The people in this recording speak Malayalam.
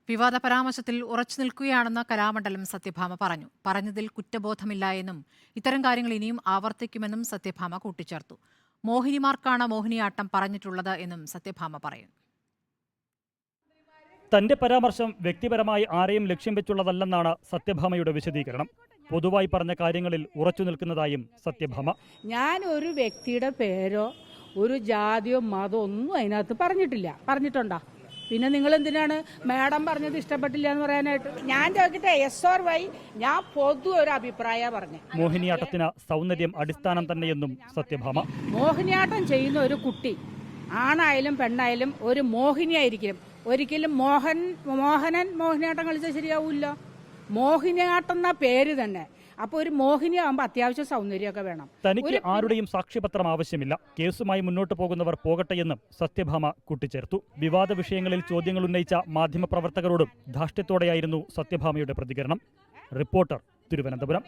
വിവാദ പരാമർശത്തിൽ ഉറച്ചു നിൽക്കുകയാണെന്ന് കലാമണ്ഡലം സത്യഭാമ പറഞ്ഞു. പറഞ്ഞതിൽ കുറ്റബോധമില്ല എന്നും ഇത്തരം കാര്യങ്ങൾ ഇനിയും ആവർത്തിക്കുമെന്നും സത്യഭാമ കൂട്ടിച്ചേർത്തു. മോഹിനിമാർക്കാണ് മോഹിനിയാട്ടം പറഞ്ഞിട്ടുള്ളത് എന്നും സത്യഭാമ പറയുന്നു. തന്റെ പരാമർശം വ്യക്തിപരമായി ആരെയും ലക്ഷ്യം വെച്ചുള്ളതല്ലെന്നാണ് സത്യഭാമയുടെ വിശദീകരണം. പൊതുവായി പറഞ്ഞ കാര്യങ്ങളിൽ ഉറച്ചു നിൽക്കുന്നതായും സത്യഭാമ. ഞാൻ ഒരു വ്യക്തിയുടെ പേരോ ഒരു ജാതിയോ മതമോ ഒന്നും അതിനകത്ത് പറഞ്ഞിട്ടുണ്ടോ? പിന്നെ നിങ്ങൾ എന്തിനാണ് മാഡം പറഞ്ഞത് ഇഷ്ടപ്പെട്ടില്ല എന്ന് പറയാനായിട്ട്? ഞാൻ ചോദിക്കട്ടെ, എസ് ഓർ വൈ? ഞാൻ പൊതു ഒരു അഭിപ്രായം പറഞ്ഞു. മോഹിനിയാട്ടത്തിന് സൗന്ദര്യം അടിസ്ഥാനം തന്നെയെന്നും സത്യഭാമ. മോഹിനിയാട്ടം ചെയ്യുന്ന ഒരു കുട്ടി ആണായാലും പെണ്ണായാലും ഒരു മോഹിനിയായിരിക്കും. ഒരിക്കലും മോഹനൻ മോഹിനിയാട്ടം കളിച്ചാൽ ശരിയാവൂല്ല. മോഹിനിയാട്ടം എന്ന പേര് തന്നെ. അപ്പോൾ ഒരു മോഹിനിയാകുമ്പോൾ അത്യാവശ്യം സൗന്ദര്യമൊക്കെ വേണം. തനിക്ക് ആരുടെയും സാക്ഷ്യപത്രം ആവശ്യമില്ല, കേസുമായി മുന്നോട്ട് പോകുന്നവർ പോകട്ടെയെന്നും സത്യഭാമ കൂട്ടിച്ചേർത്തു. വിവാദ വിഷയങ്ങളിൽ ചോദ്യങ്ങൾ ഉന്നയിച്ച മാധ്യമപ്രവർത്തകരോടും ധാർഷ്ട്യത്തോടെയായിരുന്നു സത്യഭാമയുടെ പ്രതികരണം. റിപ്പോർട്ടർ, തിരുവനന്തപുരം.